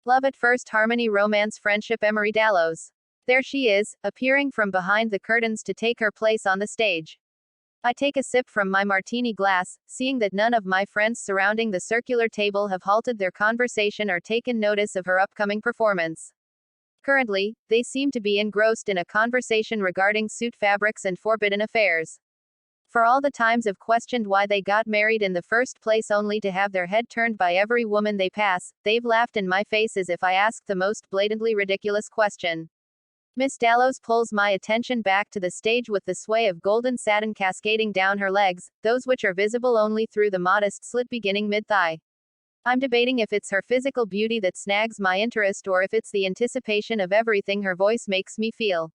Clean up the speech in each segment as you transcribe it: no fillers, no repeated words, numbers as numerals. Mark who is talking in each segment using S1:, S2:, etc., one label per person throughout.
S1: Love at first harmony romance friendship Emery Dallows. There she is, appearing from behind the curtains to take her place on the stage. I take a sip from my martini glass, seeing that none of my friends surrounding the circular table have halted their conversation or taken notice of her upcoming performance. Currently, they seem to be engrossed in a conversation regarding suit fabrics and forbidden affairs. For all the times I've questioned why they got married in the first place only to have their head turned by every woman they pass, they've laughed in my face as if I asked the most blatantly ridiculous question. Miss Dallows pulls my attention back to the stage with the sway of golden satin cascading down her legs, those which are visible only through the modest slit beginning mid-thigh. I'm debating if it's her physical beauty that snags my interest or if it's the anticipation of everything her voice makes me feel.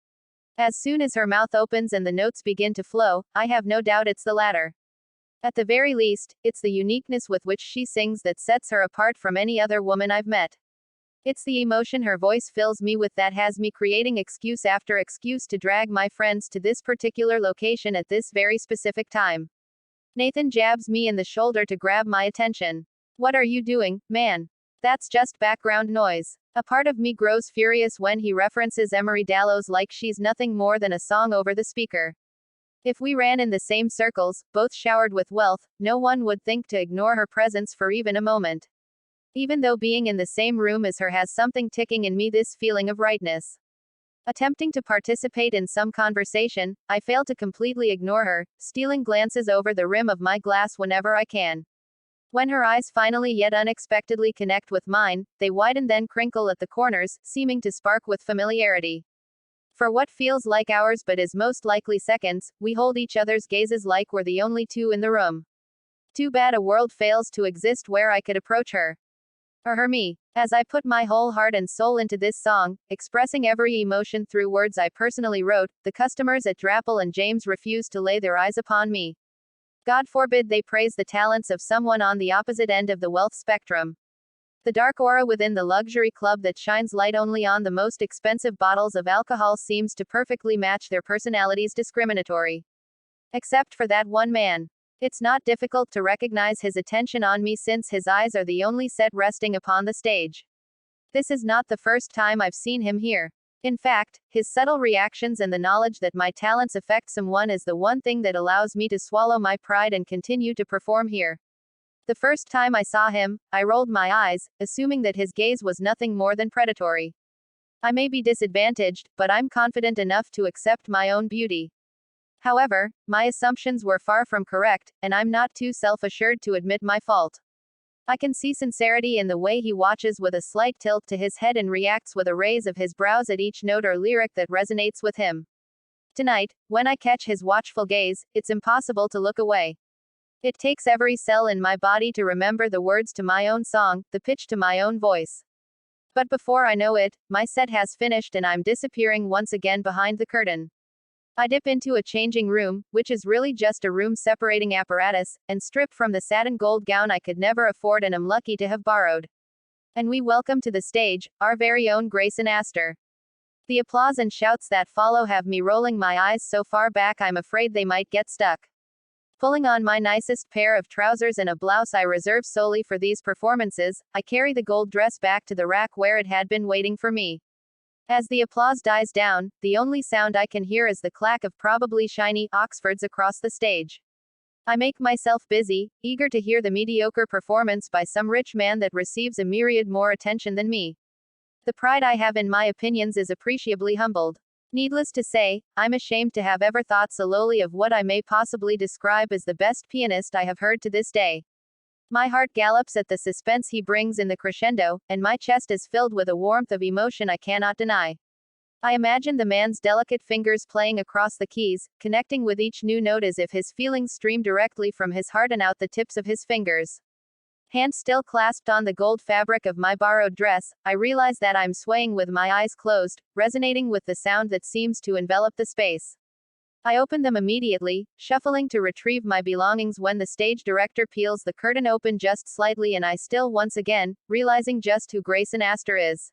S1: As soon as her mouth opens and the notes begin to flow, I have no doubt it's the latter. At the very least, it's the uniqueness with which she sings that sets her apart from any other woman I've met. It's the emotion her voice fills me with that has me creating excuse after excuse to drag my friends to this particular location at this very specific time. Nathan jabs me in the shoulder to grab my attention. What are you doing, man? That's just background noise. A part of me grows furious when he references Emery Dallows like she's nothing more than a song over the speaker. If we ran in the same circles, both showered with wealth, no one would think to ignore her presence for even a moment. Even though being in the same room as her has something ticking in me, this feeling of rightness. Attempting to participate in some conversation, I fail to completely ignore her, stealing glances over the rim of my glass whenever I can. When her eyes finally yet unexpectedly connect with mine, they widen then crinkle at the corners, seeming to spark with familiarity. For what feels like hours but is most likely seconds, we hold each other's gazes like we're the only two in the room. Too bad a world fails to exist where I could approach her. Or her me. As I put my whole heart and soul into this song, expressing every emotion through words I personally wrote, the customers at Drapple and James refuse to lay their eyes upon me. God forbid they praise the talents of someone on the opposite end of the wealth spectrum. The dark aura within the luxury club that shines light only on the most expensive bottles of alcohol seems to perfectly match their personalities discriminatory. Except for that one man. It's not difficult to recognize his attention on me since his eyes are the only set resting upon the stage. This is not the first time I've seen him here. In fact, his subtle reactions and the knowledge that my talents affect someone is the one thing that allows me to swallow my pride and continue to perform here. The first time I saw him, I rolled my eyes, assuming that his gaze was nothing more than predatory. I may be disadvantaged, but I'm confident enough to accept my own beauty. However, my assumptions were far from correct, and I'm not too self-assured to admit my fault. I can see sincerity in the way he watches with a slight tilt to his head and reacts with a raise of his brows at each note or lyric that resonates with him. Tonight, when I catch his watchful gaze, it's impossible to look away. It takes every cell in my body to remember the words to my own song, the pitch to my own voice. But before I know it, my set has finished and I'm disappearing once again behind the curtain. I dip into a changing room, which is really just a room separating apparatus, and strip from the satin gold gown I could never afford and am lucky to have borrowed. And we welcome to the stage, our very own Grayson Astor. The applause and shouts that follow have me rolling my eyes so far back I'm afraid they might get stuck. Pulling on my nicest pair of trousers and a blouse I reserve solely for these performances, I carry the gold dress back to the rack where it had been waiting for me. As the applause dies down, the only sound I can hear is the clack of probably shiny Oxfords across the stage. I make myself busy, eager to hear the mediocre performance by some rich man that receives a myriad more attention than me. The pride I have in my opinions is appreciably humbled. Needless to say, I'm ashamed to have ever thought so lowly of what I may possibly describe as the best pianist I have heard to this day. My heart gallops at the suspense he brings in the crescendo, and my chest is filled with a warmth of emotion I cannot deny. I imagine the man's delicate fingers playing across the keys, connecting with each new note as if his feelings stream directly from his heart and out the tips of his fingers. Hands still clasped on the gold fabric of my borrowed dress, I realize that I'm swaying with my eyes closed, resonating with the sound that seems to envelop the space. I open them immediately, shuffling to retrieve my belongings when the stage director peels the curtain open just slightly and I still once again, realizing just who Grayson Astor is.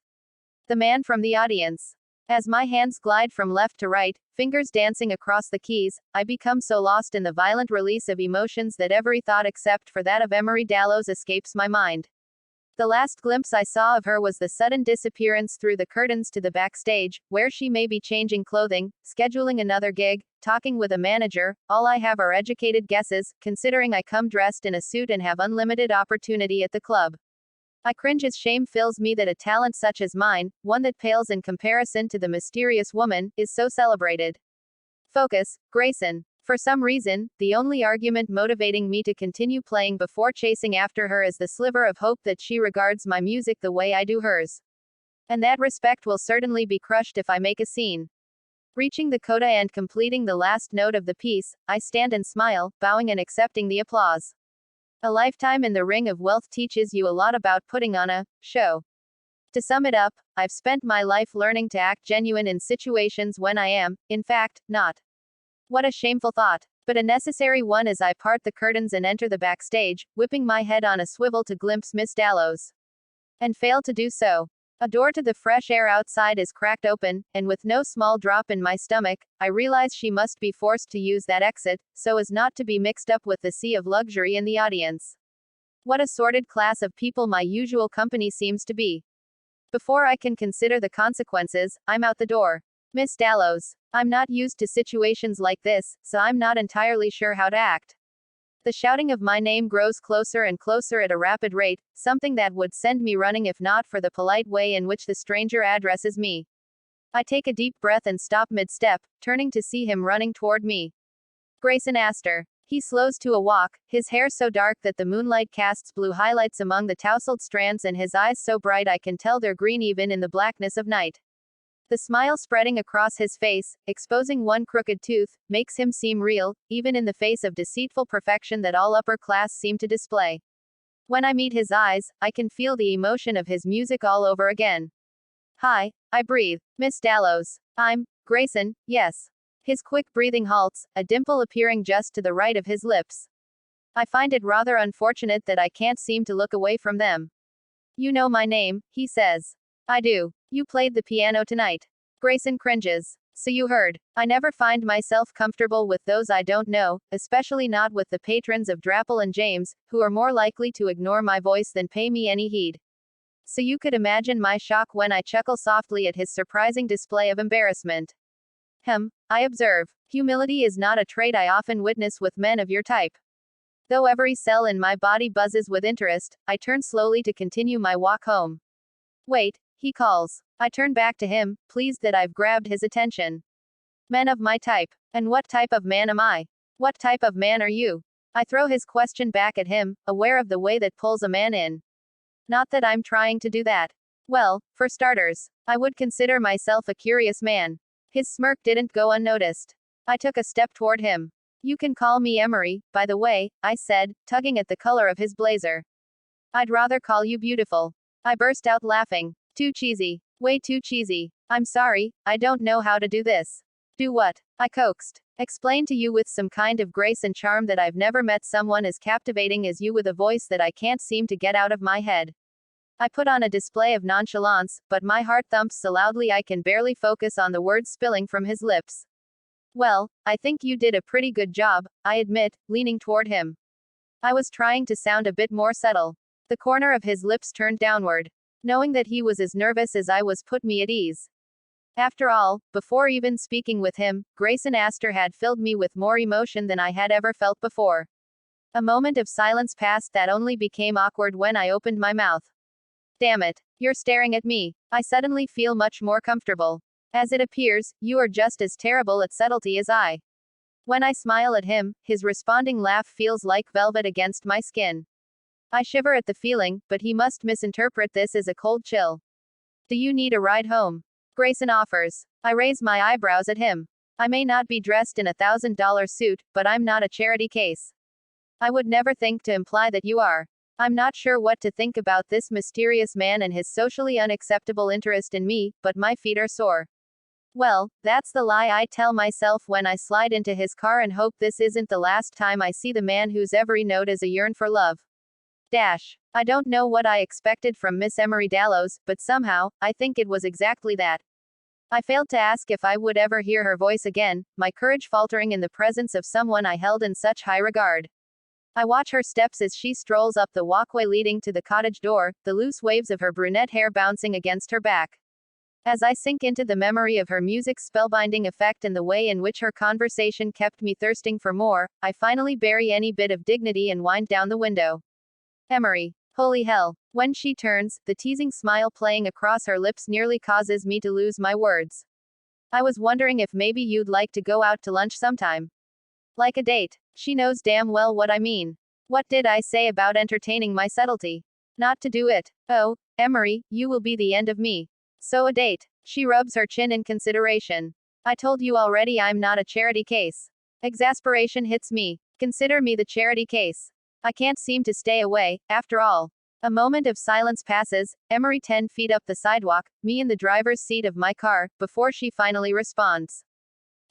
S1: The man from the audience. As my hands glide from left to right, fingers dancing across the keys, I become so lost in the violent release of emotions that every thought except for that of Emery Dallows escapes my mind. The last glimpse I saw of her was the sudden disappearance through the curtains to the backstage, where she may be changing clothing, scheduling another gig, talking with a manager. All I have are educated guesses, considering I come dressed in a suit and have unlimited opportunity at the club. I cringe as shame fills me that a talent such as mine, one that pales in comparison to the mysterious woman, is so celebrated. Focus, Grayson. For some reason, the only argument motivating me to continue playing before chasing after her is the sliver of hope that she regards my music the way I do hers. And that respect will certainly be crushed if I make a scene. Reaching the coda and completing the last note of the piece, I stand and smile, bowing and accepting the applause. A lifetime in the ring of wealth teaches you a lot about putting on a show. To sum it up, I've spent my life learning to act genuine in situations when I am, in fact, not. What a shameful thought, but a necessary one as I part the curtains and enter the backstage, whipping my head on a swivel to glimpse Miss Dallows. And fail to do so. A door to the fresh air outside is cracked open, and with no small drop in my stomach, I realize she must be forced to use that exit, so as not to be mixed up with the sea of luxury in the audience. What a sordid class of people my usual company seems to be. Before I can consider the consequences, I'm out the door. Miss Dallows. I'm not used to situations like this, so I'm not entirely sure how to act. The shouting of my name grows closer and closer at a rapid rate, something that would send me running if not for the polite way in which the stranger addresses me. I take a deep breath and stop mid-step, turning to see him running toward me. Grayson Astor. He slows to a walk, his hair so dark that the moonlight casts blue highlights among the tousled strands and his eyes so bright I can tell they're green even in the blackness of night. The smile spreading across his face, exposing one crooked tooth, makes him seem real, even in the face of deceitful perfection that all upper class seem to display. When I meet his eyes, I can feel the emotion of his music all over again. Hi, I breathe. Miss Dallows. I'm Grayson, yes. His quick breathing halts, a dimple appearing just to the right of his lips. I find it rather unfortunate that I can't seem to look away from them. You know my name, he says. I do. You played the piano tonight. Grayson cringes. So you heard. I never find myself comfortable with those I don't know, especially not with the patrons of Drapple and James, who are more likely to ignore my voice than pay me any heed. So you could imagine my shock when I chuckle softly at his surprising display of embarrassment. I observe. Humility is not a trait I often witness with men of your type. Though every cell in my body buzzes with interest, I turn slowly to continue my walk home. Wait, he calls. I turn back to him, pleased that I've grabbed his attention. Men of my type. And what type of man am I? What type of man are you? I throw his question back at him, aware of the way that pulls a man in. Not that I'm trying to do that. Well, for starters, I would consider myself a curious man. His smirk didn't go unnoticed. I took a step toward him. You can call me Emery, by the way, I said, tugging at the collar of his blazer. I'd rather call you beautiful. I burst out laughing. Too cheesy. Way too cheesy. I'm sorry, I don't know how to do this. Do what? I coaxed. Explain to you with some kind of grace and charm that I've never met someone as captivating as you with a voice that I can't seem to get out of my head. I put on a display of nonchalance, but my heart thumps so loudly I can barely focus on the words spilling from his lips. Well, I think you did a pretty good job, I admit, leaning toward him. I was trying to sound a bit more subtle. The corner of his lips turned downward. Knowing that he was as nervous as I was put me at ease. After all, before even speaking with him, Grayson Astor had filled me with more emotion than I had ever felt before. A moment of silence passed that only became awkward when I opened my mouth. Damn it, you're staring at me. I suddenly feel much more comfortable. As it appears, you are just as terrible at subtlety as I. When I smile at him, his responding laugh feels like velvet against my skin. I shiver at the feeling, but he must misinterpret this as a cold chill. Do you need a ride home? Grayson offers. I raise my eyebrows at him. I may not be dressed in $1,000 suit, but I'm not a charity case. I would never think to imply that you are. I'm not sure what to think about this mysterious man and his socially unacceptable interest in me, but my feet are sore. Well, that's the lie I tell myself when I slide into his car and hope this isn't the last time I see the man whose every note is a yearn for love. I don't know what I expected from Miss Emery Dallows, but somehow, I think it was exactly that. I failed to ask if I would ever hear her voice again, my courage faltering in the presence of someone I held in such high regard. I watch her steps as she strolls up the walkway leading to the cottage door, the loose waves of her brunette hair bouncing against her back. As I sink into the memory of her music's spellbinding effect and the way in which her conversation kept me thirsting for more, I finally bury any bit of dignity and wind down the window. Emery. Holy hell. When she turns, the teasing smile playing across her lips nearly causes me to lose my words. I was wondering if maybe you'd like to go out to lunch sometime. Like a date. She knows damn well what I mean. What did I say about entertaining my subtlety? Not to do it. Oh, Emery, you will be the end of me. So a date. She rubs her chin in consideration. I told you already I'm not a charity case. Exasperation hits me. Consider me the charity case. I can't seem to stay away, after all. A moment of silence passes, Emery 10 feet up the sidewalk, me in the driver's seat of my car, before she finally responds.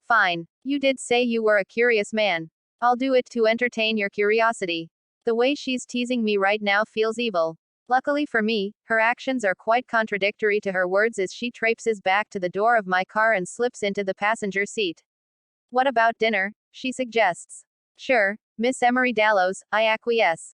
S1: Fine. You did say you were a curious man. I'll do it to entertain your curiosity. The way she's teasing me right now feels evil. Luckily for me, her actions are quite contradictory to her words as she traipses back to the door of my car and slips into the passenger seat. What about dinner? She suggests. Sure, Miss Emery Dallows, I acquiesce.